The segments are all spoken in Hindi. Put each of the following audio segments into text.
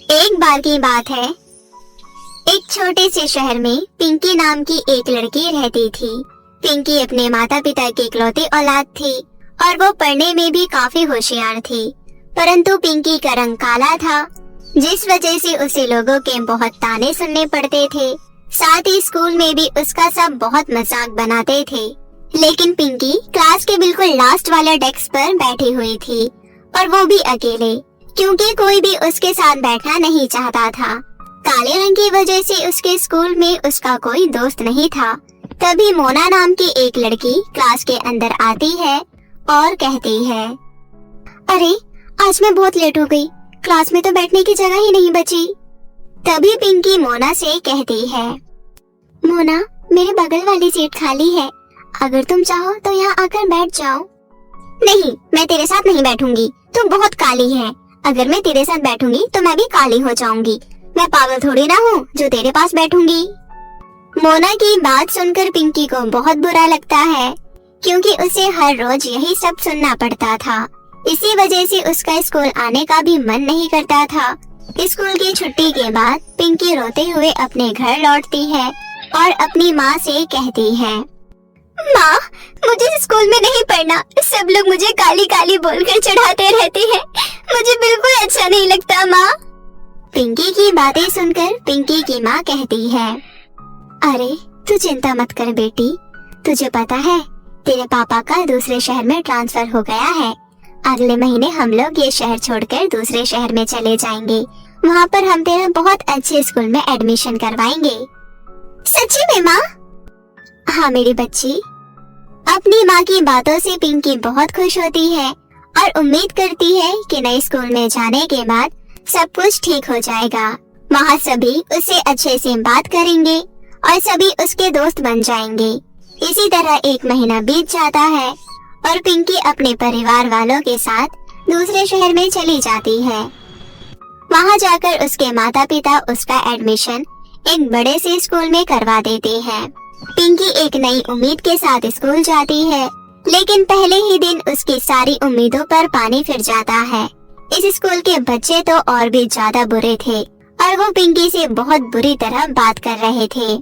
एक बार की बात है, एक छोटे से शहर में पिंकी नाम की एक लड़की रहती थी। पिंकी अपने माता पिता की इकलौती औलाद थी और वो पढ़ने में भी काफी होशियार थी, परंतु पिंकी का रंग काला था, जिस वजह से उसे लोगों के बहुत ताने सुनने पड़ते थे। साथ ही स्कूल में भी उसका सब बहुत मजाक बनाते थे। लेकिन पिंकी क्लास के बिल्कुल लास्ट वाले डेस्क पर बैठी हुई थी, और वो भी अकेले, क्योंकि कोई भी उसके साथ बैठना नहीं चाहता था। काले रंग की वजह से उसके स्कूल में उसका कोई दोस्त नहीं था। तभी मोना नाम की एक लड़की क्लास के अंदर आती है और कहती है, अरे आज मैं बहुत लेट हो गई, क्लास में तो बैठने की जगह ही नहीं बची। तभी पिंकी मोना से कहती है, मोना मेरे बगल वाली सीट खाली है, अगर तुम चाहो तो यहाँ आकर बैठ जाओ। नहीं, मैं तेरे साथ नहीं बैठूंगी, तू बहुत काली है। अगर मैं तेरे साथ बैठूंगी तो मैं भी काली हो जाऊंगी। मैं पागल थोड़ी ना हूँ जो तेरे पास बैठूंगी। मोना की बात सुनकर पिंकी को बहुत बुरा लगता है, क्योंकि उसे हर रोज यही सब सुनना पड़ता था। इसी वजह से उसका स्कूल आने का भी मन नहीं करता था। स्कूल की छुट्टी के बाद पिंकी रोते हुए अपने घर लौटती है और अपनी माँ से कहती है, माँ मुझे स्कूल में नहीं पढ़ना, सब लोग मुझे काली काली बोलकर चढ़ाते रहते हैं, मुझे बिल्कुल अच्छा नहीं लगता माँ। पिंकी की बातें सुनकर पिंकी की माँ कहती है, अरे तू चिंता मत कर बेटी, तुझे पता है तेरे पापा का दूसरे शहर में ट्रांसफर हो गया है। अगले महीने हम लोग ये शहर छोड़कर दूसरे शहर में चले जाएंगे। वहाँ पर हम तेरा बहुत अच्छे स्कूल में एडमिशन करवाएंगे। सच्ची में माँ? हाँ मेरी बच्ची। अपनी माँ की बातों से पिंकी बहुत खुश होती है और उम्मीद करती है कि नए स्कूल में जाने के बाद सब कुछ ठीक हो जाएगा। वहाँ सभी उससे अच्छे से बात करेंगे और सभी उसके दोस्त बन जाएंगे। इसी तरह एक महीना बीत जाता है और पिंकी अपने परिवार वालों के साथ दूसरे शहर में चली जाती है। वहाँ जाकर उसके माता पिता उसका एडमिशन एक बड़े से स्कूल में करवा देते हैं। पिंकी एक नई उम्मीद के साथ स्कूल जाती है, लेकिन पहले ही दिन उसकी सारी उम्मीदों पर पानी फिर जाता है। इस स्कूल के बच्चे तो और भी ज्यादा बुरे थे और वो पिंकी से बहुत बुरी तरह बात कर रहे थे।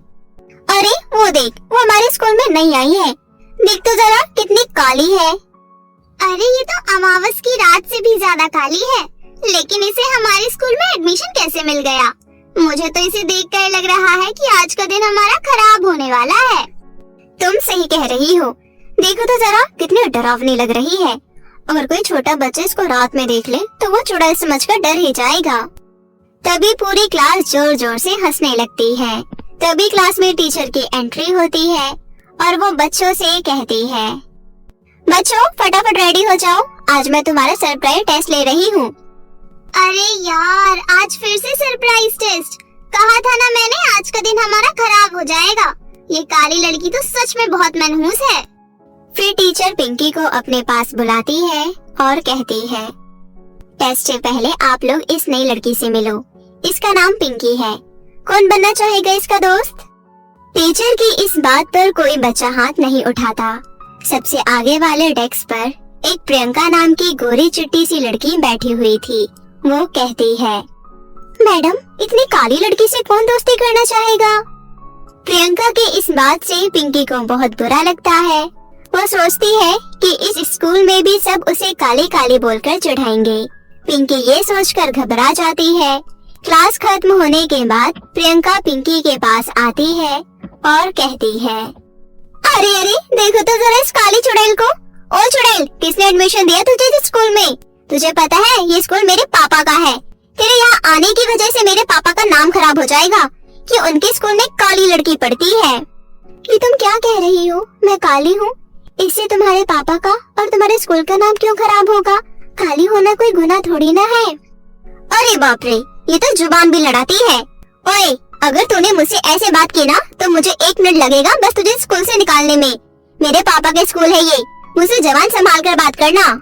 अरे वो देख, वो हमारे स्कूल में नहीं आई है, देख तो जरा कितनी काली है। अरे ये तो अमावस की रात से भी ज्यादा काली है, लेकिन इसे हमारे स्कूल में एडमिशन कैसे मिल गया? मुझे तो इसे देखकर लग रहा है कि आज का दिन हमारा खराब होने वाला है। तुम सही कह रही हो, देखो तो जरा कितनी डरावनी लग रही है। अगर कोई छोटा बच्चा इसको रात में देख ले तो वो चुड़ैल समझकर डर ही जाएगा। तभी पूरी क्लास जोर जोर से हंसने लगती है। तभी क्लास में टीचर की एंट्री होती है और वो बच्चों से कहती है, बच्चों फटाफट रेडी हो जाओ, आज मैं तुम्हारा सरप्राइज टेस्ट ले रही हूँ। अरे यार, आज फिर से सरप्राइज टेस्ट? कहा था ना मैंने, आज का दिन हमारा खराब हो जाएगा। ये काली लड़की तो सच में बहुत मनहूस है। फिर टीचर पिंकी को अपने पास बुलाती है और कहती है, टेस्ट से पहले आप लोग इस नई लड़की से मिलो, इसका नाम पिंकी है, कौन बनना चाहेगा इसका दोस्त? टीचर की इस बात पर कोई बच्चा हाथ नहीं उठाता। सबसे आगे वाले डेस्क पर एक प्रियंका नाम की गोरी चिट्टी सी लड़की बैठी हुई थी। वो कहती है, मैडम इतनी काली लड़की से कौन दोस्ती करना चाहेगा? प्रियंका के इस बात से पिंकी को बहुत बुरा लगता है। वो सोचती है कि इस स्कूल में भी सब उसे काली काली बोलकर चिढ़ाएंगे। पिंकी ये सोचकर घबरा जाती है। क्लास खत्म होने के बाद प्रियंका पिंकी के पास आती है और कहती है, अरे अरे देखो तो जरा इस काली चुड़ैल को। ओ चुड़ैल, किसने एडमिशन दिया तुझे इस स्कूल में? तुझे पता है ये स्कूल मेरे पापा का है। तेरे यहाँ आने की वजह से मेरे पापा का नाम खराब हो जाएगा कि उनके स्कूल में काली लड़की पढ़ती है। ये तुम क्या कह रही हो? मैं काली हूँ, इससे तुम्हारे पापा का और तुम्हारे स्कूल का नाम क्यों खराब होगा? काली होना कोई गुनाह थोड़ी ना है। अरे बाप रे, ये तो जुबान भी लड़ाती है। ओए, अगर तूने मुझसे ऐसे बात की ना तो मुझे 1 मिनट लगेगा बस तुझे स्कूल से निकालने में। मेरे पापा का स्कूल है ये, मुझसे जबान संभाल कर बात करना।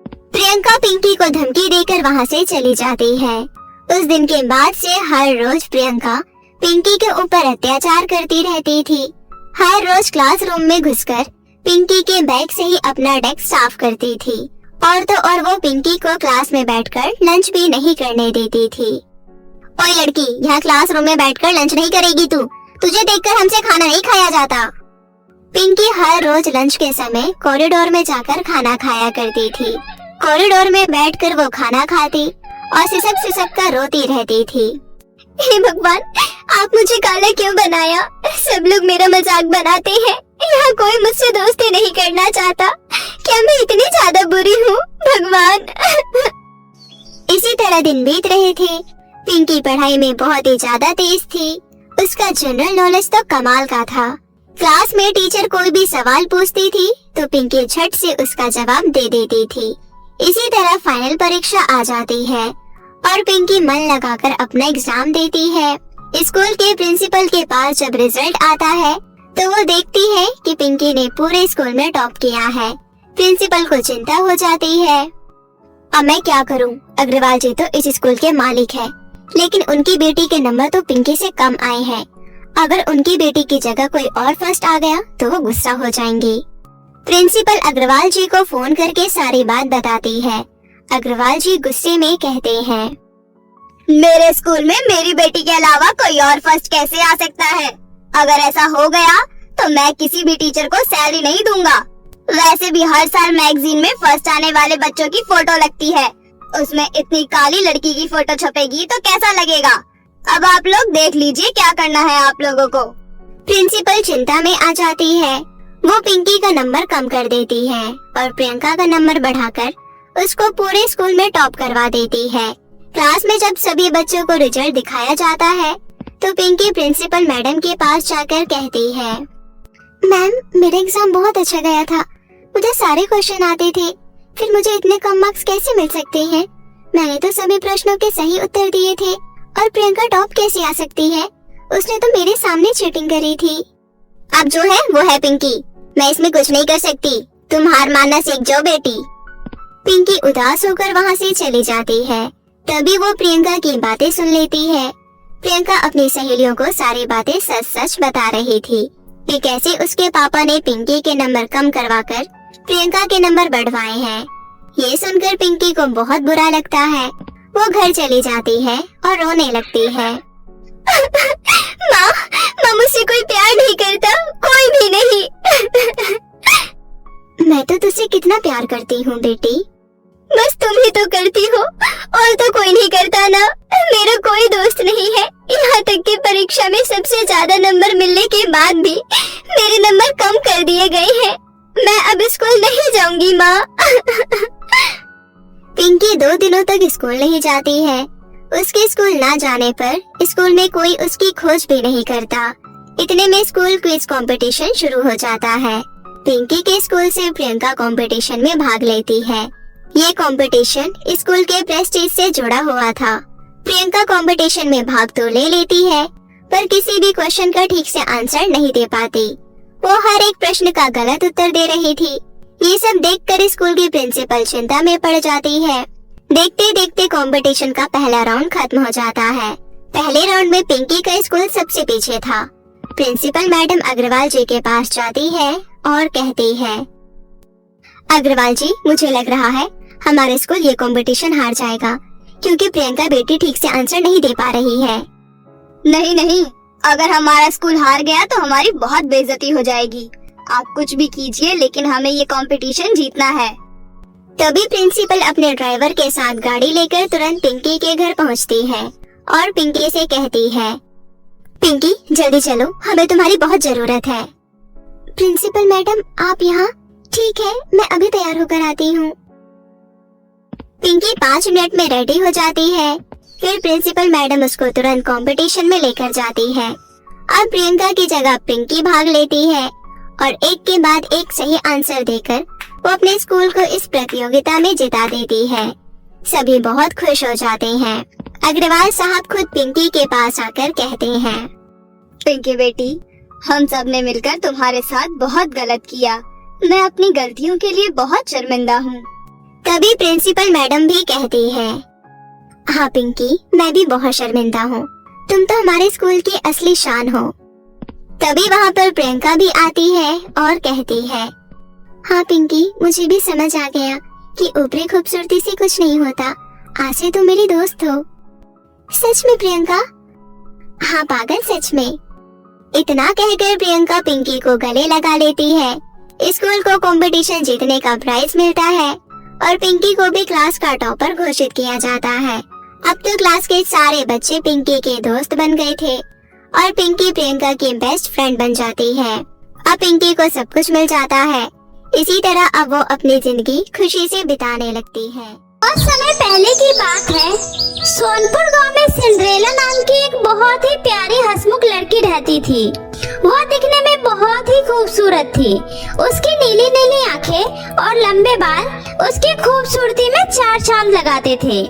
प्रियंका पिंकी को धमकी देकर वहाँ से चली जाती है। उस दिन के बाद से हर रोज प्रियंका पिंकी के ऊपर अत्याचार करती रहती थी। हर रोज क्लासरूम में घुसकर पिंकी के बैग से ही अपना डेस्क साफ करती थी और तो और वो पिंकी को क्लास में बैठकर लंच भी नहीं करने देती थी। ओए लड़की, यहाँ क्लासरूम में बैठकर लंच नहीं करेगी तू। तुझे देखकर हमसे खाना नहीं खाया जाता। पिंकी हर रोज लंच के समय कॉरिडोर में जाकर खाना खाया करती थी। कॉरिडोर में बैठकर वो खाना खाती और सिसक सिसक कर रोती रहती थी। हे भगवान, आप मुझे काला क्यों बनाया? सब लोग मेरा मजाक बनाते हैं। यहाँ कोई मुझसे दोस्ती नहीं करना चाहता। क्या मैं इतनी ज्यादा बुरी हूँ भगवान? इसी तरह दिन बीत रहे थे। पिंकी पढ़ाई में बहुत ही ज्यादा तेज थी। उसका जनरल नॉलेज तो कमाल का था। क्लास में टीचर कोई भी सवाल पूछती थी तो पिंकी झट से उसका जवाब दे देती थी। इसी तरह फाइनल परीक्षा आ जाती है और पिंकी मन लगाकर अपना एग्जाम देती है। स्कूल के प्रिंसिपल के पास जब रिजल्ट आता है तो वो देखती है कि पिंकी ने पूरे स्कूल में टॉप किया है। प्रिंसिपल को चिंता हो जाती है। अब मैं क्या करूं? अग्रवाल जी तो इस स्कूल के मालिक है, लेकिन उनकी बेटी के नंबर तो पिंकी से कम आए हैं। अगर उनकी बेटी की जगह कोई और फर्स्ट आ गया तो वो गुस्सा हो जाएंगी। प्रिंसिपल अग्रवाल जी को फोन करके सारी बात बताती है। अग्रवाल जी गुस्से में कहते हैं, मेरे स्कूल में मेरी बेटी के अलावा कोई और फर्स्ट कैसे आ सकता है? अगर ऐसा हो गया तो मैं किसी भी टीचर को सैलरी नहीं दूंगा। वैसे भी हर साल मैगजीन में फर्स्ट आने वाले बच्चों की फोटो लगती है। उसमें इतनी काली लड़की की फोटो छपेगी तो कैसा लगेगा? अब आप लोग देख लीजिए क्या करना है आप लोगों को। प्रिंसिपल चिंता में आ जाती है। वो पिंकी का नंबर कम कर देती है और प्रियंका का नंबर बढ़ाकर उसको पूरे स्कूल में टॉप करवा देती है। क्लास में जब सभी बच्चों को रिजल्ट दिखाया जाता है तो पिंकी प्रिंसिपल मैडम के पास जाकर कहती है, मैम, मेरा एग्जाम बहुत अच्छा गया था। मुझे सारे क्वेश्चन आते थे, फिर मुझे इतने कम मार्क्स कैसे मिल सकते हैं? मैंने तो सभी प्रश्नों के सही उत्तर दिए थे और प्रियंका टॉप कैसे आ सकती है? उसने तो मेरे सामने चीटिंग करी थी। अब जो है वो है पिंकी, मैं इसमें कुछ नहीं कर सकती। तुम हार मानना सीख जाओ बेटी। पिंकी उदास होकर वहाँ से चली जाती है। तभी वो प्रियंका की बातें सुन लेती है। प्रियंका अपनी सहेलियों को सारी बातें सच सच बता रही थी कि कैसे उसके पापा ने पिंकी के नंबर कम करवाकर प्रियंका के नंबर बढ़वाए हैं। ये सुनकर पिंकी को बहुत बुरा लगता है। वो घर चली जाती है और रोने लगती है। माँ मुझसे कोई प्यार नहीं करता, कोई भी नहीं। मैं तो तुझसे कितना प्यार करती हूँ बेटी। बस तुम ही तो करती हो, और तो कोई नहीं करता ना। मेरा कोई दोस्त नहीं है। यहाँ तक कि परीक्षा में सबसे ज्यादा नंबर मिलने के बाद भी मेरे नंबर कम कर दिए गए हैं। मैं अब स्कूल नहीं जाऊंगी माँ। पिंकी 2 दिनों तक स्कूल नहीं जाती है। उसके स्कूल ना जाने पर स्कूल में कोई उसकी खोज भी नहीं करता। इतने में स्कूल क्विज कंपटीशन शुरू हो जाता है। पिंकी के स्कूल से प्रियंका कंपटीशन में भाग लेती है। ये कंपटीशन स्कूल के प्रेस्टीज से जुड़ा हुआ था। प्रियंका कंपटीशन में भाग तो ले लेती है, पर किसी भी क्वेश्चन का ठीक से आंसर नहीं दे पाती। वो हर एक प्रश्न का गलत उत्तर दे रही थी। ये सब देखकर स्कूल की प्रिंसिपल चिंता में पड़ जाती है। देखते देखते कंपटीशन का पहला राउंड खत्म हो जाता है। पहले राउंड में पिंकी का स्कूल सबसे पीछे था। प्रिंसिपल मैडम अग्रवाल जी के पास जाती है और कहती है, अग्रवाल जी, मुझे लग रहा है हमारा स्कूल ये कंपटीशन हार जाएगा, क्योंकि प्रियंका बेटी ठीक से आंसर नहीं दे पा रही है। नहीं, अगर हमारा स्कूल हार गया तो हमारी बहुत बेइज्जती हो जाएगी। आप कुछ भी कीजिए, लेकिन हमें ये कंपटीशन जीतना है। तभी प्रिंसिपल अपने ड्राइवर के साथ गाड़ी लेकर तुरंत पिंकी के घर पहुंचती है और पिंकी से कहती है, पिंकी जल्दी चलो, हमें तुम्हारी बहुत जरूरत है। प्रिंसिपल मैडम, आप यहाँ? ठीक है, मैं अभी तैयार होकर आती हूँ। पिंकी 5 मिनट में रेडी हो जाती है। फिर प्रिंसिपल मैडम उसको तुरंत कंपटीशन में लेकर जाती है। अब प्रियंका की जगह पिंकी भाग लेती है और एक के बाद एक सही आंसर देकर वो अपने स्कूल को इस प्रतियोगिता में जिता देती है। सभी बहुत खुश हो जाते हैं। अग्रवाल साहब खुद पिंकी के पास आकर कहते हैं, पिंकी बेटी, हम सब ने मिलकर तुम्हारे साथ बहुत गलत किया। मैं अपनी गलतियों के लिए बहुत शर्मिंदा हूँ। तभी प्रिंसिपल मैडम भी कहती है, हाँ पिंकी, मैं भी बहुत शर्मिंदा हूँ। तुम तो हमारे स्कूल की असली शान हो। तभी वहाँ पर प्रियंका भी आती है और कहती है, हाँ पिंकी, मुझे भी समझ आ गया कि ऊपरी खूबसूरती से कुछ नहीं होता। आज से तुम मेरी दोस्त हो। सच में प्रियंका? हाँ पागल, सच में। इतना कहकर प्रियंका पिंकी को गले लगा लेती है। स्कूल को कंपटीशन जीतने का प्राइज मिलता है और पिंकी को भी क्लास का टॉपर घोषित किया जाता है। अब तो क्लास के सारे बच्चे पिंकी के दोस्त बन गए थे और पिंकी प्रियंका की बेस्ट फ्रेंड बन जाती है। अब पिंकी को सब कुछ मिल जाता है। इसी तरह अब वो अपनी जिंदगी खुशी से बिताने लगती है। बहुत समय पहले की बात है। सोनपुर गांव में सिंड्रेला नाम की एक बहुत ही प्यारी हंसमुख लड़की रहती थी। वह दिखने में बहुत ही खूबसूरत थी। उसकी नीली नीली आंखें और लंबे बाल उसकी खूबसूरती में चार चांद लगाते थे।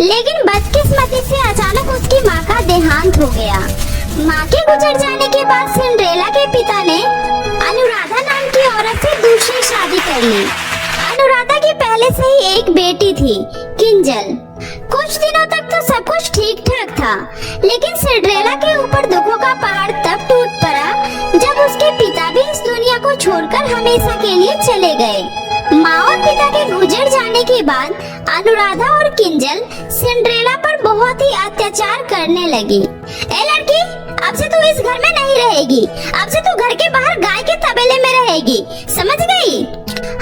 लेकिन बदकिस्मती से अचानक उसकी माँ का देहांत हो गया। माँ के गुजर जाने के बाद सिंड्रेला के पिता ने अनुराधा नाम की औरत से दूसरी शादी कर ली। अनुराधा की पहले से ही एक बेटी थी, किंजल। कुछ दिनों तक तो सब कुछ ठीक ठाक था, लेकिन सिंड्रेला के ऊपर दुखों का पहाड़ तब टूट पड़ा जब उसके पिता भी इस दुनिया को छोड़कर हमेशा के लिए चले गए। माँ और पिता के गुजर जाने के बाद अनुराधा और किंजल सिंड्रेला पर बहुत ही अत्याचार करने लगी। ए लड़की, अब से तू इस घर में नहीं रहेगी। अब से तू घर के बाहर गाय के तबेले में रहेगी, समझ गई?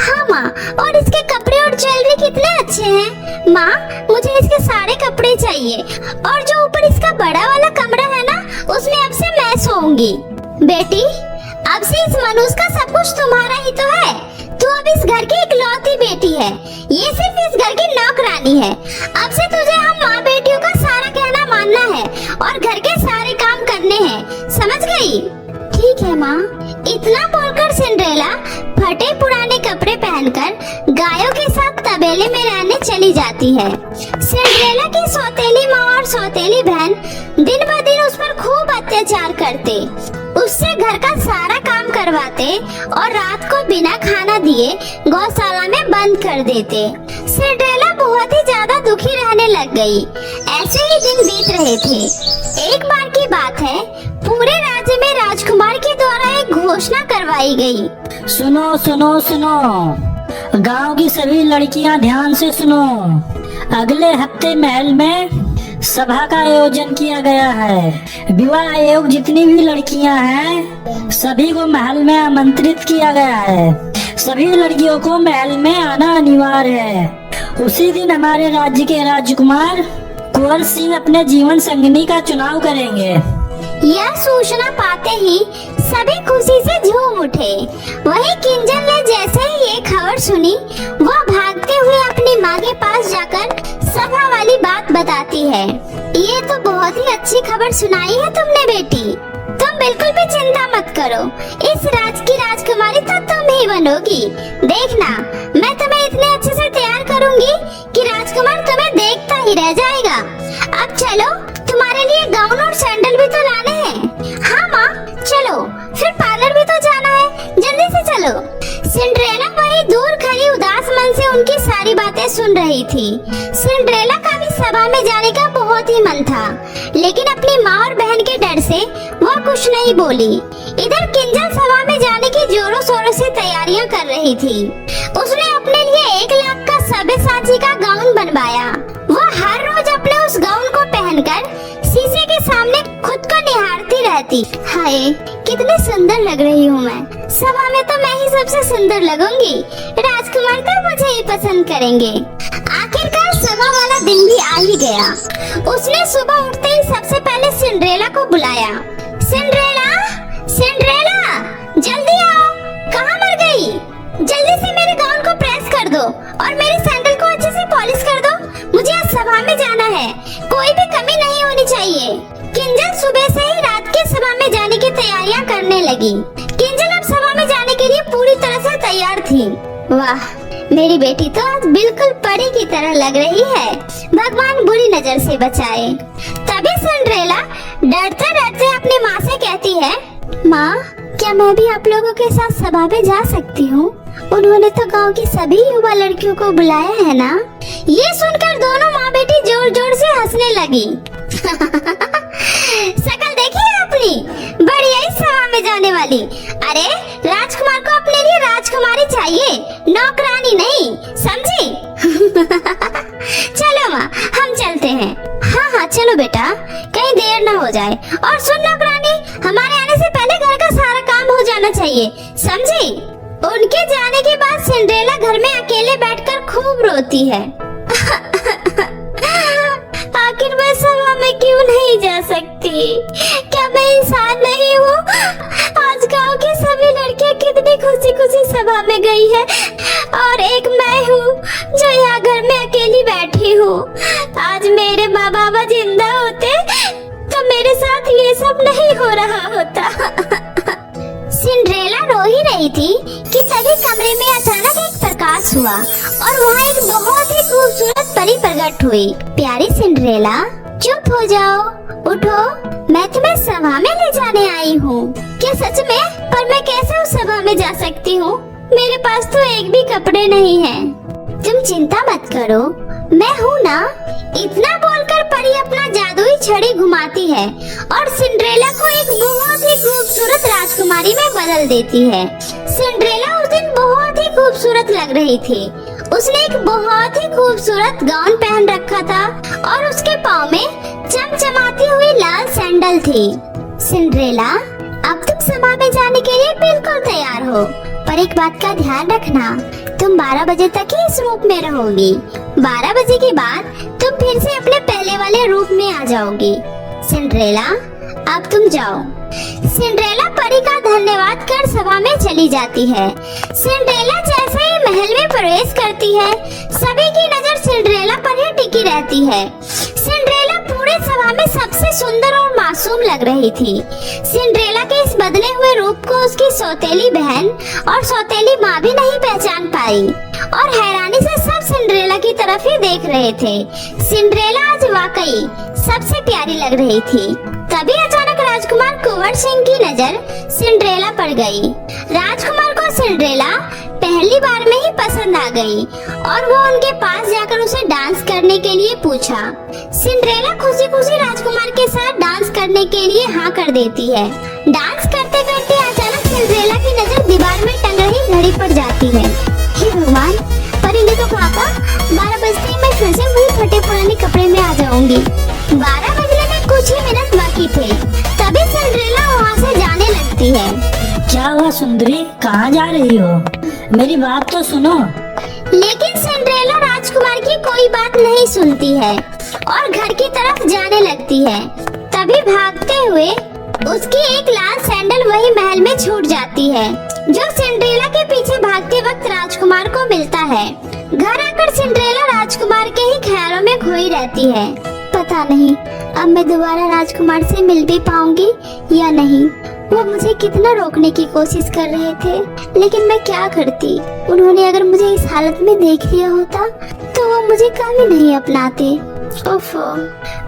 हाँ माँ, और इसके कपड़े और ज्वेलरी कितने अच्छे हैं। माँ, मुझे इसके सारे कपड़े चाहिए और जो ऊपर इसका बड़ा वाला कमरा है ना, उसमें अब से मैं सोऊंगी। बेटी, अब से इस मनुष्य का सब कुछ तुम्हारा ही तो है। तू अब इस घर की इकलौती बेटी है। ये सिर्फ इस घर की नौकरानी है। अब से तुझे हम माँ बेटियों का सारा कहना मानना है और घर के सारे काम करने हैं, समझ गई? ठीक है माँ। इतना बोलकर सिंड्रेला फटे पुराने कपड़े पहनकर गायों के साथ तबेले में रहने चली जाती है। सिंड्रेला की सौतेली माँ और सौतेली बहन दिन ब दिन उस पर खूब अत्याचार करते, उससे घर का सारा काम करवाते और रात को बिना खाना दिए गौशाला में बंद कर देते। सिंड्रेला बहुत ही ज्यादा दुखी रहने लग गई। ऐसे ही दिन बीत रहे थे। एक बार की बात है, पूरे राज्य में राजकुमार के द्वारा एक घोषणा करवाई गई। सुनो सुनो सुनो, गांव की सभी लड़कियां ध्यान से सुनो। अगले हफ्ते महल में सभा का आयोजन किया गया है। विवाह आयोग जितनी भी लड़कियां हैं सभी को महल में आमंत्रित किया गया है। सभी लड़कियों को महल में आना अनिवार्य है। उसी दिन हमारे राज्य के राजकुमार कुंवर सिंह अपने जीवन संगिनी का चुनाव करेंगे। यह सूचना पाते ही सभी खुशी से झूम उठे। वहीं किंजल ने जैसे ही ये खबर सुनी, वह भागते हुए अपनी माँ के पास जाकर सभा वाली बात बताती है। ये तो बहुत ही अच्छी खबर सुनाई है तुमने बेटी। तुम बिल्कुल भी चिंता मत करो, इस राज की राजकुमारी तो तुम ही बनोगी। देखना, मैं तुम्हें इतने अच्छे से तैयार करूंगी कि राजकुमार तुम्हें देखता ही रह जाएगा। अब चलो, तुम्हारे लिए गाउन और सैंडल भी तो लाने हैं। हाँ माँ, चलो, फिर पार्लर भी तो जाना है, जल्दी से चलो। सिंड्रेला वही दूर खड़ी उदास मन से उनकी सारी बातें सुन रही थी। सिंड्रेला का भी सभा में जाने का बहुत ही मन था, लेकिन अपनी माँ और बहन के डर से वह कुछ नहीं बोली। इधर किंजल सभा में जाने की जोरों शोरों से तैयारियां कर रही थी। उसने अपने लिए 1 लाख का सब्यसाची का गाउन बनवाया। वह हर रोज अपने उस गाउन को पहनकर शीशे के सामने खुद को निहारती रहती। हाय, कितनी सुंदर लग रही हूँ मैं। सभा में तो मैं ही सबसे सुंदर लगूंगी। राजकुमार तो मुझे ही पसंद करेंगे। आखिरकार सभा वाला दिन भी आ ही गया। उसने सुबह उठते ही सबसे पहले सिंड्रेला को बुलाया। सिंड्रेला, सिंड्रेला, जल्दी आओ। कहाँ मर गई? जल्दी से मेरे गाउन को प्रेस कर दो और मेरी सैंडल को अच्छे से पॉलिश कर दो। मुझे आज सभा में जाना है, कोई भी कमी नहीं होनी चाहिए। किंजल सुबह से ही रात के सभा में जाने की तैयारियां करने लगी। किंजल अब सभा में जाने के लिए पूरी तरह से तैयार थी। वाह, मेरी बेटी तो आज बिल्कुल परी की तरह लग रही है। भगवान बुरी नजर से बचाए। तभी सिंड्रेला डरते डरते अपनी माँ से कहती है, माँ, क्या मैं भी आप लोगों के साथ सभा में जा सकती हूँ? उन्होंने तो गांव की सभी युवा लड़कियों को बुलाया है ना? ये सुनकर दोनों माँ बेटी जोर जोर से हंसने लगी। शकल देखी अपनी, बढ़िया ही सभा में जाने वाली। अरे, राजकुमार को अपने लिए राजकुमारी चाहिए, नौकरानी नहीं, समझी? चलो माँ, हम चलते हैं। हाँ हाँ, चलो बेटा, कहीं देर ना हो जाए। और सुन नौकरानी, हमारे आने से पहले घर का सारा काम हो जाना चाहिए, समझी? उनके जाने के बाद सिंड्रेला घर में अकेले बैठकर खूब रोती है। आखिर मैं सभा में क्यों नहीं जा सकती? क्या मैं इंसान नहीं हूँ? आज गांव की सभी लड़कियाँ कितनी खुशी खुशी सभा में गई है और एक मैं हूँ जो यहाँ घर में अकेली बैठी हूँ। आज मेरे माँ बाबा जिंदा होते तो मेरे साथ ये सब नहीं हो रहा होता। सिंड्रेला रो ही रही थी कि तभी कमरे में अचानक एक प्रकाश हुआ और वहाँ एक बहुत ही खूबसूरत परी प्रकट हुई। प्यारी सिंड्रेला, चुप हो जाओ, उठो, मैं तुम्हें सभा में ले जाने आई हूँ। क्या सच में? पर मैं कैसे उस सभा में जा सकती हूँ? मेरे पास तो एक भी कपड़े नहीं हैं। तुम चिंता मत करो, मैं हूँ ना। इतना बोलकर परी अपना जादुई छड़ी घुमाती है और सिंड्रेला को एक बहुत ही खूबसूरत राजकुमारी में बदल देती है। सिंड्रेला उस दिन बहुत ही खूबसूरत लग रही थी। उसने एक बहुत ही खूबसूरत गाउन पहन रखा था और उसके पाँव में चमचमाती हुई लाल सैंडल थी। सिंड्रेला, अब तुम सभा में जाने के लिए बिल्कुल तैयार हो, पर एक बात का ध्यान रखना, तुम 12 बजे तक ही इस रूप में रहोगी। 12 बजे के बाद तुम फिर से अपने पहले वाले रूप में आ जाओगी। सिंड्रेला, अब तुम जाओ। सिंड्रेला परी का धन्यवाद कर सभा में चली जाती है। सिंड्रेला जैसे ही महल में प्रवेश करती है, सभी की नजर सिंड्रेला पर ही टिकी रहती है। सिंड्रेला पूरे सभा में सबसे सुंदर और मासूम लग रही थी। सिंड्रेला के इस बदले हुए रूप को उसकी सौतेली बहन और सौतेली माँ भी नहीं पहचान पाई और हैरानी से सब सिंड्रेला की तरफ ही देख रहे थे। सिंड्रेला आज वाकई सबसे प्यारी लग रही थी। तभी अचानक राजकुमार कुंवर सिंह की नजर सिंड्रेला पर गई। राजकुमार को सिंड्रेला पहली बार में ही पसंद आ गई और वो उनके पास जाकर उसे डांस करने के लिए पूछा। सिंड्रेला खुशी खुशी राजकुमार के साथ डांस करने के लिए हाँ कर देती है। डांस करते करते अचानक सिंड्रेला की नजर दीवार में टंग रही घड़ी पर जाती है। हे भगवान, परी ने तो कहा था 12 बजते ही मैं फिर से वही फटे पुराने कपड़े में आ जाऊंगी। 12 बजने में कुछ ही मिनट बाकी थे। तभी सिंड्रेला वहाँ से जाने लगती है। क्या हुआ सुंदरी, कहाँ जा रही हो? मेरी बात तो सुनो। लेकिन सिंड्रेला राजकुमार की कोई बात नहीं सुनती है और घर की तरफ जाने लगती है। तभी भागते हुए उसकी एक लाल सैंडल वही महल में छूट जाती है जो सिंड्रेला के पीछे भागते वक्त राजकुमार को मिलता है। घर आकर सिंड्रेला राजकुमार के ही ख्यालों में खोई रहती है। पता नहीं अब मैं दोबारा राजकुमार से मिल भी पाऊंगी या नहीं। वो मुझे कितना रोकने की कोशिश कर रहे थे, लेकिन मैं क्या करती। उन्होंने अगर मुझे इस हालत में देख लिया होता तो वो मुझे कभी नहीं अपनाते। ओफो,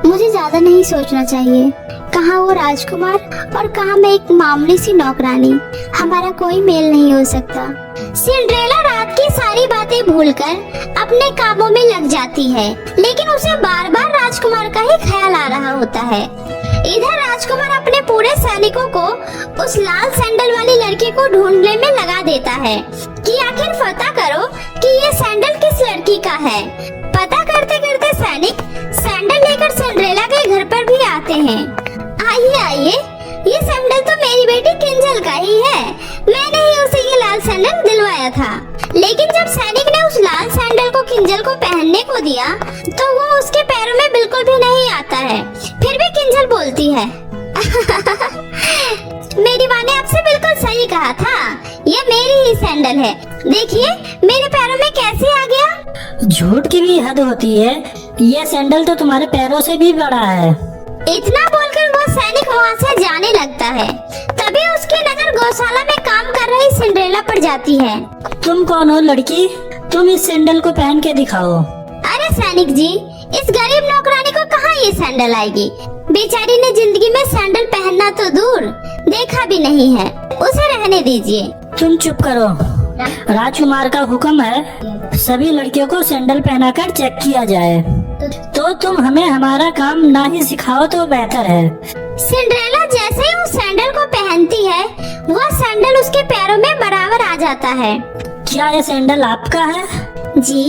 मुझे ज्यादा नहीं सोचना चाहिए। कहाँ वो राजकुमार और कहाँ मैं एक मामूली सी नौकरानी। हमारा कोई मेल नहीं हो सकता। सिंड्रेला रात की सारी बातें भूलकर अपने कामों में लग जाती है, लेकिन उसे बार बार राजकुमार का ही ख्याल आ रहा होता है। इधर राजकुमार अपने पूरे सैनिकों को उस लाल सैंडल वाली लड़की को ढूंढने में लगा देता है कि आखिर पता करो कि ये सैंडल किस लड़की का है। पता करते करते सैनिक सैंडल लेकर सिंड्रेला के घर पर भी आते हैं। आइए आइए, ये सैंडल तो मेरी बेटी किंजल का ही है। मैंने ही उसे ये लाल सैंडल दिलवाया था। लेकिन जब सैनिक ने उस लाल सैंडल को किंजल को पहनने को दिया तो वो उसके पैरों में बिल्कुल भी नहीं आता है। फिर भी किंजल बोलती है मेरी माँ ने आपसे बिल्कुल सही कहा था, ये मेरी ही सैंडल है। देखिए मेरे पैरों में कैसे आ गया। झूठ की भी हद होती है, ये सैंडल तो तुम्हारे पैरों से भी बड़ा है। इतना बोलकर वो सैनिक वहाँ से जाने लगता है। तभी उसकी नजर गौशाला में काम कर रही सिंड्रेला पर जाती है। तुम कौन हो लड़की? तुम इस सैंडल को पहन के दिखाओ। अरे सैनिक जी, इस गरीब नौकरानी को कहाँ ये सैंडल आएगी। बेचारी ने जिंदगी में सैंडल पहनना तो दूर देखा भी नहीं है, उसे रहने दीजिए। तुम चुप करो। राजकुमार का हुक्म है सभी लड़कियों को सैंडल पहनाकर चेक किया जाए, तो तुम हमें हमारा काम ना ही सिखाओ तो बेहतर है। सिंड्रेला जैसे ही उस सैंडल को पहनती है, वह सैंडल उसके पैरों में बराबर आ जाता है। क्या ये सैंडल आपका है? जी,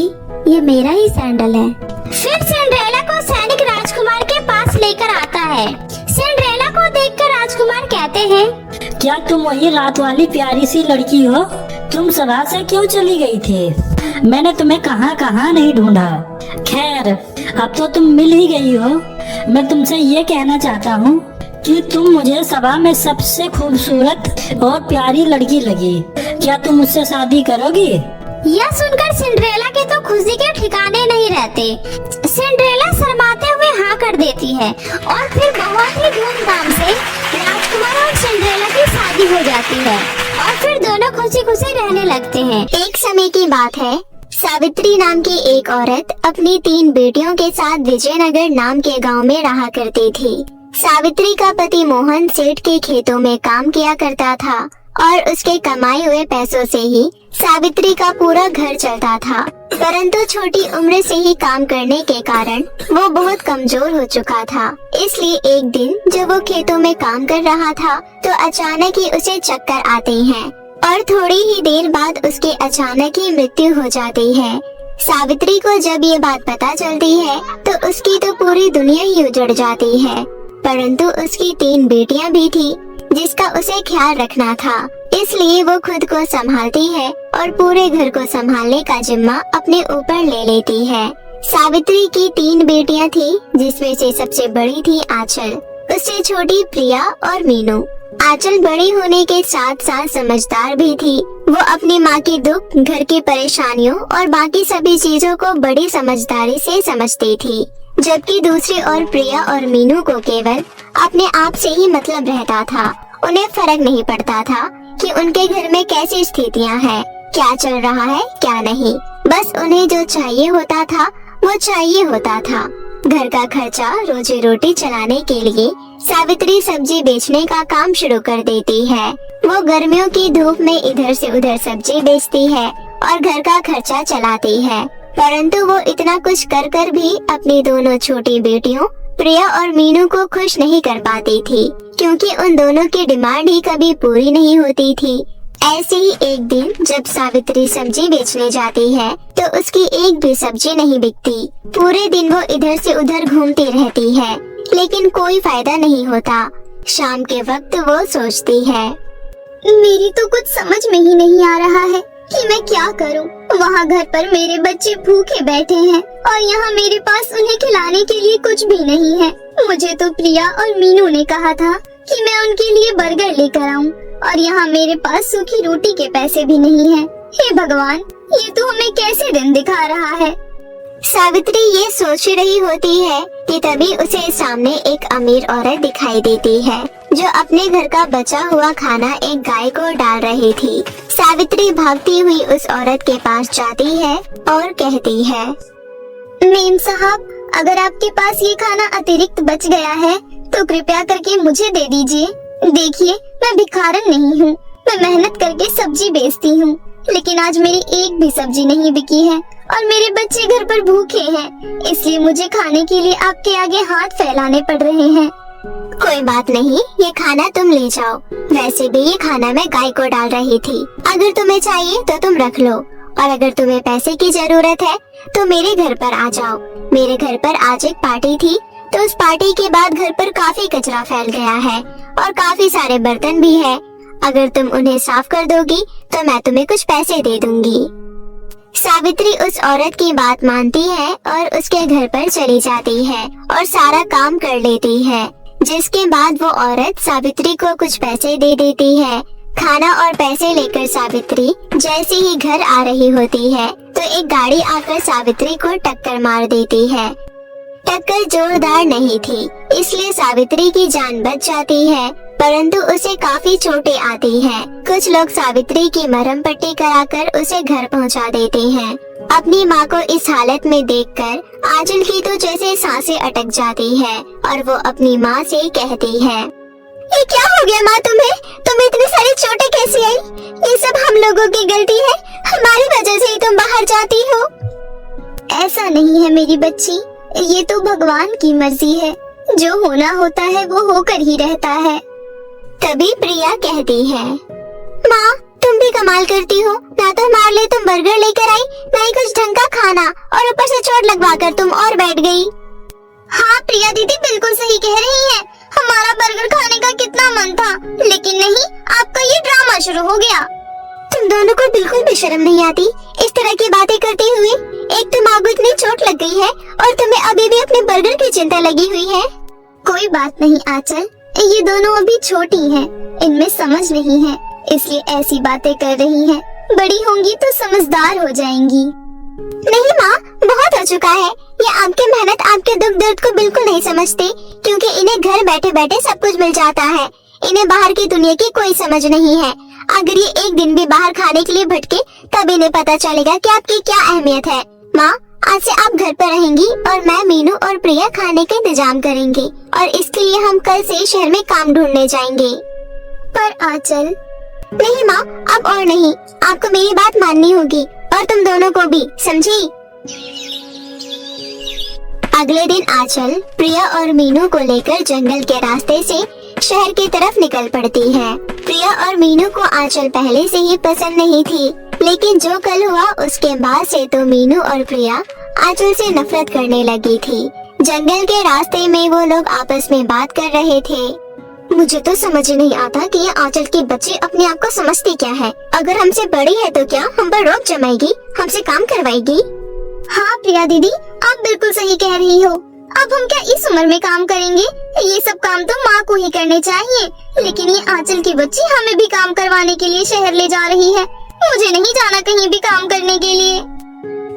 ये मेरा ही सैंडल है। फिर सिंड्रेला को सैनिक राजकुमार के पास लेकर आता है। सिंड्रेला को देखकर राजकुमार कहते हैं, क्या तुम वही रात वाली प्यारी सी लड़की हो? तुम सभा से क्यों चली गई थी? मैंने तुम्हें कहाँ कहाँ नहीं ढूंढा। खैर, अब तो तुम मिल ही गई हो। मैं तुमसे ये कहना चाहता हूँ कि तुम मुझे सभा में सबसे खूबसूरत और प्यारी लड़की लगी। क्या तुम मुझसे शादी करोगी? यह सुनकर सिंड्रेला के तो खुशी के ठिकाने नहीं रहते। सिंड्रेला शर्माते हुए हाँ कर देती है और फिर बहुत ही धूमधाम से राजकुमार और सिंड्रेला की शादी हो जाती है और फिर दोनों खुशी खुशी रहने लगते हैं। एक समय की बात है, सावित्री नाम की एक औरत अपनी 3 बेटियों के साथ विजयनगर नाम के गांव में रहा करती थी। सावित्री का पति मोहन सेठ के खेतों में काम किया करता था और उसके कमाए हुए पैसों से ही सावित्री का पूरा घर चलता था। परंतु छोटी उम्र से ही काम करने के कारण वो बहुत कमजोर हो चुका था। इसलिए एक दिन जब वो खेतों में काम कर रहा था तो अचानक ही उसे चक्कर आते हैं और थोड़ी ही देर बाद उसके अचानक ही मृत्यु हो जाती है। सावित्री को जब ये बात पता चलती है तो उसकी तो पूरी दुनिया ही उजड़ जाती है। परंतु उसकी 3 बेटियां भी थी जिसका उसे ख्याल रखना था। इसलिए वो खुद को संभालती है और पूरे घर को संभालने का जिम्मा अपने ऊपर ले लेती है। सावित्री की 3 बेटियां थी जिसमें से सबसे बड़ी थी आंचल, उससे छोटी प्रिया और मीनू। आंचल बड़ी होने के साथ साथ समझदार भी थी। वो अपनी माँ के दुख, घर की परेशानियों और बाकी सभी चीजों को बड़ी समझदारी से समझती थी। जबकि दूसरी ओर प्रिया और मीनू को केवल अपने आप से ही मतलब रहता था। उन्हें फर्क नहीं पड़ता था कि उनके घर में कैसी स्थितियां हैं, क्या चल रहा है क्या नहीं। बस उन्हें जो चाहिए होता था वो चाहिए होता था। घर का खर्चा, रोजी रोटी चलाने के लिए सावित्री सब्जी बेचने का काम शुरू कर देती है। वो गर्मियों की धूप में इधर से उधर सब्जी बेचती है और घर का खर्चा चलाती है। परंतु वो इतना कुछ कर कर भी अपनी दोनों छोटी बेटियों प्रिया और मीनू को खुश नहीं कर पाती थी, क्योंकि उन दोनों की डिमांड ही कभी पूरी नहीं होती थी। ऐसे ही एक दिन जब सावित्री सब्जी बेचने जाती है तो उसकी एक भी सब्जी नहीं बिकती। पूरे दिन वो इधर से उधर घूमती रहती है लेकिन कोई फायदा नहीं होता। शाम के वक्त वो सोचती है, मेरी तो कुछ समझ में ही नहीं आ रहा है कि मैं क्या करूं। वहाँ घर पर मेरे बच्चे भूखे बैठे हैं और यहाँ मेरे पास उन्हें खिलाने के लिए कुछ भी नहीं है। मुझे तो प्रिया और मीनू ने कहा था कि मैं उनके लिए बर्गर लेकर आऊं और यहाँ मेरे पास सूखी रोटी के पैसे भी नहीं हैं। हे भगवान, ये तो हमें कैसे दिन दिखा रहा है। सावित्री ये सोच रही होती है कि तभी उसे सामने एक अमीर औरत दिखाई देती है जो अपने घर का बचा हुआ खाना एक गाय को डाल रही थी। सावित्री भागती हुई उस औरत के पास जाती है और कहती है, मेम साहब, अगर आपके पास ये खाना अतिरिक्त बच गया है तो कृपया करके मुझे दे दीजिए। देखिए, मैं भिखारन नहीं हूँ, मैं मेहनत करके सब्जी बेचती हूँ, लेकिन आज मेरी एक भी सब्जी नहीं बिकी है और मेरे बच्चे घर पर भूखे हैं, इसलिए मुझे खाने के लिए आपके आगे हाथ फैलाने पड़ रहे हैं। कोई बात नहीं, ये खाना तुम ले जाओ। वैसे भी ये खाना मैं गाय को डाल रही थी। अगर तुम्हें चाहिए तो तुम रख लो और अगर तुम्हें पैसे की जरूरत है तो मेरे घर पर आ जाओ। मेरे घर पर आज एक पार्टी थी तो उस पार्टी के बाद घर पर काफी कचरा फैल गया है और काफी सारे बर्तन भी है। अगर तुम उन्हें साफ कर दोगी तो मैं तुम्हें कुछ पैसे दे दूंगी। सावित्री उस औरत की बात मानती है और उसके घर पर चली जाती है और सारा काम कर लेती है। जिसके बाद वो औरत सावित्री को कुछ पैसे दे देती है। खाना और पैसे लेकर सावित्री जैसे ही घर आ रही होती है तो एक गाड़ी आकर सावित्री को टक्कर मार देती है। टक्कर जोरदार नहीं थी, इसलिए सावित्री की जान बच जाती है, परंतु उसे काफी चोटें आती हैं। कुछ लोग सावित्री की मरहम पट्टी कराकर उसे घर पहुंचा देते हैं। अपनी माँ को इस हालत में देखकर आंचल की तो जैसे सांसें अटक जाती है और वो अपनी माँ से कहती है, ये क्या हो गया माँ तुम्हें इतनी सारी चोटें कैसी आई? ये सब हम लोगों की गलती है, हमारी वजह से ही तुम बाहर जाती हो। ऐसा नहीं है मेरी बच्ची, ये तो भगवान की मर्जी है, जो होना होता है वो होकर ही रहता है। तभी प्रिया कहती है, माँ तुम भी कमाल करती हो, ना तो हमारे लिए तुम बर्गर लेकर आई, ना ही कुछ ढंग का खाना, और ऊपर से चोट लगवाकर तुम और बैठ गई। हाँ प्रिया दीदी बिल्कुल सही कह रही है। हमारा बर्गर खाने का कितना मन था, लेकिन नहीं, आपका ये ड्रामा शुरू हो गया। तुम दोनों को बिल्कुल भी शर्म नहीं आती इस तरह की बातें करते हुए। एक तो माँ को इतनी चोट लग गई है और तुम्हें अभी भी अपने बर्गर की चिंता लगी हुई है। कोई बात नहीं आंचल, ये दोनों अभी छोटी हैं, इनमें समझ नहीं है, इसलिए ऐसी बातें कर रही हैं। बड़ी होंगी तो समझदार हो जाएंगी। नहीं माँ, बहुत हो चुका है। ये आपकी मेहनत आपके दुख दर्द को बिल्कुल नहीं समझते, क्योंकि इन्हें घर बैठे बैठे सब कुछ मिल जाता है। इन्हें बाहर की दुनिया की कोई समझ नहीं है। अगर ये एक दिन भी बाहर खाने के लिए भटके तब इन्हें पता चलेगा कि आपकी क्या अहमियत है। माँ, आज से आप घर पर रहेंगी और मैं, मीनू और प्रिया खाने का इंतजाम करेंगे, और इसके लिए हम कल से शहर में काम ढूंढने जाएंगे। पर आंचल। नहीं माँ, अब और नहीं, आपको मेरी बात माननी होगी, और तुम दोनों को भी, समझी? अगले दिन आंचल प्रिया और मीनू को लेकर जंगल के रास्ते से शहर की तरफ निकल पड़ती है। प्रिया और मीनू को आंचल पहले से ही पसंद नहीं थी, लेकिन जो कल हुआ उसके बाद से तो मीनू और प्रिया आंचल से नफरत करने लगी थी। जंगल के रास्ते में वो लोग आपस में बात कर रहे थे। मुझे तो समझ ही नहीं आता कि ये आंचल की बच्ची अपने आप को समझती क्या है। अगर हमसे बड़ी है तो क्या हम पर रोक जमाएगी, हमसे काम करवाएगी? हाँ प्रिया दीदी, आप बिल्कुल सही कह रही हो। अब हम क्या इस उम्र में काम करेंगे? ये सब काम तो माँ को ही करने चाहिए, लेकिन ये आंचल की बच्ची हमें भी काम करवाने के लिए शहर ले जा रही है। मुझे नहीं जाना कहीं भी काम करने के लिए।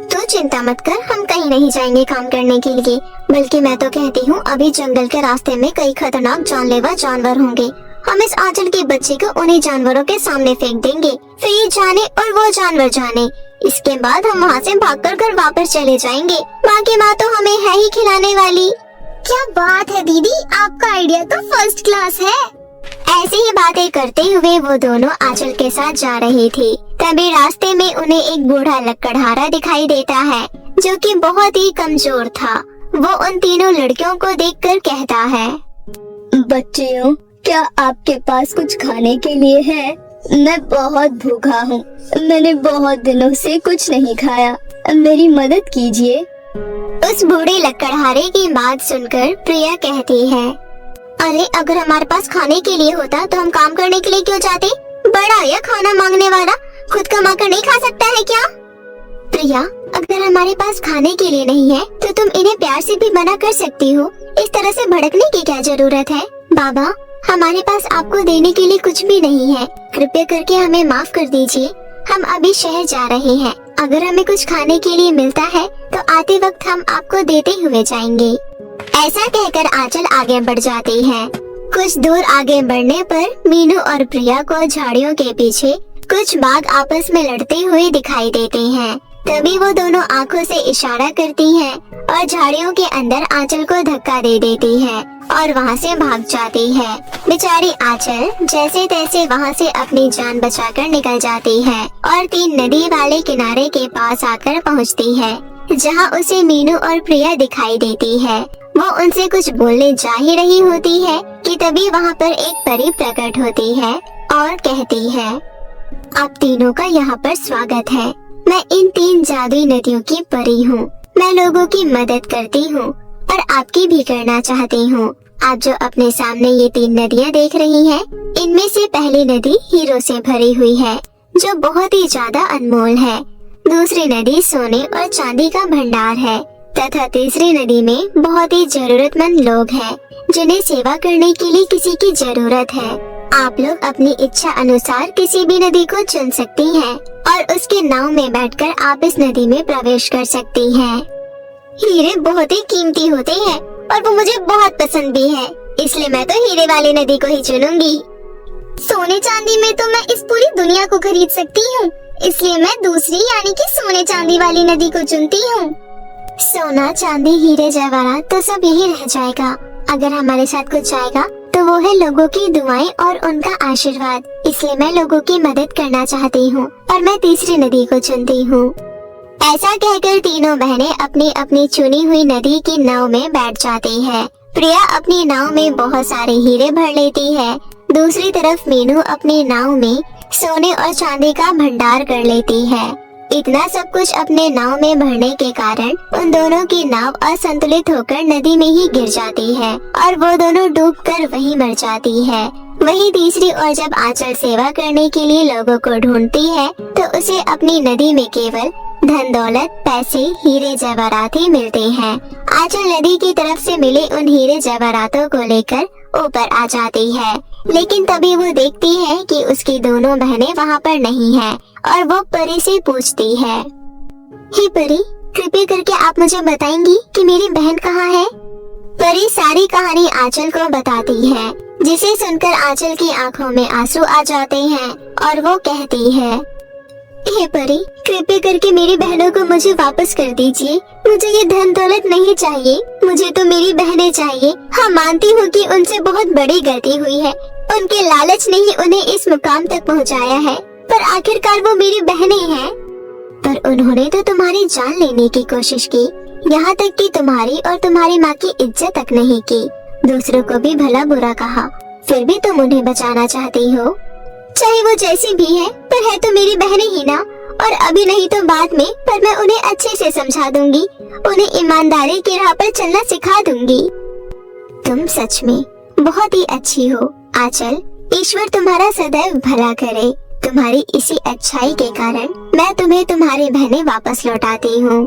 तो चिंता मत कर, हम कहीं नहीं जाएंगे काम करने के लिए। बल्कि मैं तो कहती हूँ अभी जंगल के रास्ते में कई खतरनाक जानलेवा जानवर होंगे। हम इस आंचल की बच्ची को उन्हीं जानवरों के सामने फेंक देंगे, फिर ये जाने और वो जानवर जाने। इसके बाद हम वहाँ से भागकर घर वापस चले जाएंगे। बाकी माँ तो हमें है ही खिलाने वाली। क्या बात है दीदी, आपका आइडिया तो फर्स्ट क्लास है। ऐसी ही बातें करते हुए वो दोनों आंचल के साथ जा रही थी। तभी रास्ते में उन्हें एक बूढ़ा लकड़हारा दिखाई देता है, जो कि बहुत ही कमजोर था। वो उन तीनों लड़कियों को देखकर कहता है, बच्चियों, क्या आपके पास कुछ खाने के लिए है? मैं बहुत भूखा हूँ, मैंने बहुत दिनों से कुछ नहीं खाया, मेरी मदद कीजिए। उस बूढ़े लकड़हारे की बात सुनकर प्रिया कहती है, अरे अगर हमारे पास खाने के लिए होता तो हम काम करने के लिए क्यों जाते? बड़ा या खाना मांगने वाला, खुद कमा कर नहीं खा सकता है क्या? प्रिया, अगर हमारे पास खाने के लिए नहीं है तो तुम इन्हें प्यार से भी मना कर सकती हो। इस तरह से भड़कने की क्या जरूरत है? बाबा, हमारे पास आपको देने के लिए कुछ भी नहीं है, कृपया करके हमें माफ कर दीजिए। हम अभी शहर जा रहे हैं, अगर हमें कुछ खाने के लिए मिलता है तो आते वक्त हम आपको देते हुए जाएंगे। ऐसा कहकर आंचल आगे बढ़ जाती है। कुछ दूर आगे बढ़ने पर मीनू और प्रिया को झाड़ियों के पीछे कुछ बाघ आपस में लड़ते हुए दिखाई देते हैं। तभी वो दोनों आंखों से इशारा करती हैं और झाड़ियों के अंदर आंचल को धक्का दे देती है और वहाँ से भाग जाती है। बेचारी आंचल जैसे तैसे वहाँ से अपनी जान बचाकर निकल जाती है और तीन नदी वाले किनारे के पास आकर पहुँचती है, जहाँ उसे मीनू और प्रिया दिखाई देती है। वो उनसे कुछ बोलने जा ही रही होती है कि तभी वहाँ पर एक परी प्रकट होती है और कहती है, आप तीनों का यहाँ पर स्वागत है। मैं इन तीन जादुई नदियों की परी हूँ। मैं लोगों की मदद करती हूँ और आपकी भी करना चाहती हूँ। आप जो अपने सामने ये तीन नदियाँ देख रही हैं, इनमें से पहली नदी हीरो से भरी हुई है, जो बहुत ही ज्यादा अनमोल है। दूसरी नदी सोने और चांदी का भंडार है तथा तीसरी नदी में बहुत ही जरूरतमंद लोग हैं, जिन्हें सेवा करने के लिए किसी की जरूरत है। आप लोग अपनी इच्छा अनुसार किसी भी नदी को चुन सकती हैं और उसके नाव में बैठकर आप इस नदी में प्रवेश कर सकती हैं। हीरे बहुत ही कीमती होते हैं और वो मुझे बहुत पसंद भी है, इसलिए मैं तो हीरे वाली नदी को ही चुनूंगी। सोने चांदी में तो मैं इस पूरी दुनिया को खरीद सकती हूँ, इसलिए मैं दूसरी यानी कि सोने चांदी वाली नदी को चुनती हूँ। सोना चांदी हीरे जवाहरात तो सब यही रह जाएगा। अगर हमारे साथ कुछ आएगा तो वो है लोगों की दुआएं और उनका आशीर्वाद। इसलिए मैं लोगों की मदद करना चाहती हूँ और मैं तीसरी नदी को चुनती हूँ। ऐसा कहकर तीनों बहनें अपनी अपनी चुनी हुई नदी की नाव में बैठ जाती है। प्रिया अपनी नाव में बहुत सारे हीरे भर लेती है। दूसरी तरफ मीनू अपनी नाव में सोने और चांदी का भंडार कर लेती है। इतना सब कुछ अपने नाव में भरने के कारण उन दोनों की नाव असंतुलित होकर नदी में ही गिर जाती है और वो दोनों डूबकर वहीं मर जाती है। वहीं तीसरी ओर जब आंचल सेवा करने के लिए लोगों को ढूंढती है तो उसे अपनी नदी में केवल धन दौलत, पैसे, हीरे जवाहरात ही मिलते हैं। आंचल नदी की तरफ से मिले उन हीरे जवाहरातों को लेकर ऊपर आ जाती है, लेकिन तभी वो देखती है कि उसकी दोनों बहनें वहाँ पर नहीं है और वो परी से पूछती है, हे परी, कृपया करके आप मुझे बताएंगी कि मेरी बहन कहाँ है? परी सारी कहानी आंचल को बताती है, जिसे सुनकर आंचल की आंखों में आंसू आ जाते हैं और वो कहती है, हे परी, कृपया करके मेरी बहनों को मुझे वापस कर दीजिए। मुझे ये धन दौलत नहीं चाहिए, मुझे तो मेरी बहनें चाहिए। हाँ, मानती हूँ कि उनसे बहुत बड़ी गलती हुई है, उनके लालच ने ही उन्हें इस मुकाम तक पहुँचाया है, पर आखिरकार वो मेरी बहनें हैं। पर उन्होंने तो तुम्हारी जान लेने की कोशिश की, यहाँ तक कि तुम्हारी और तुम्हारी माँ की इज्जत तक नहीं की, दूसरों को भी भला बुरा कहा, फिर भी तुम उन्हें बचाना चाहती हो। चाहे वो जैसी भी है, पर है तो मेरी बहनें ही ना, और अभी नहीं तो बाद में, पर मैं उन्हें अच्छे से समझा दूंगी, उन्हें ईमानदारी की राह पर चलना सिखा दूंगी। तुम सच में बहुत ही अच्छी हो आंचल, ईश्वर तुम्हारा सदैव भला करे। तुम्हारी इसी अच्छाई के कारण मैं तुम्हें तुम्हारी बहनें वापस लौटाती हूँ।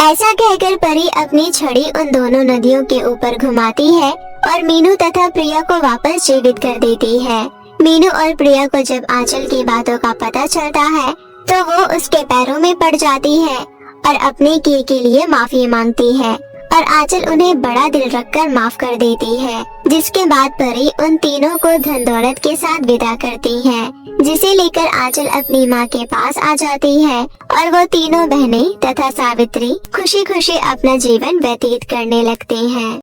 ऐसा कहकर परी अपनी छड़ी उन दोनों नदियों के ऊपर घुमाती है और मीनू तथा प्रिया को वापस जीवित कर देती है। मीनू और प्रिया को जब आंचल की बातों का पता चलता है तो वो उसके पैरों में पड़ जाती है और अपने किए के लिए माफी मांगती है और आंचल उन्हें बड़ा दिल रखकर माफ कर देती है, जिसके बाद परी उन तीनों को धन दौलत के साथ विदा करती है, जिसे लेकर आंचल अपनी माँ के पास आ जाती है और वो तीनों बहनें तथा सावित्री खुशी खुशी अपना जीवन व्यतीत करने लगते हैं।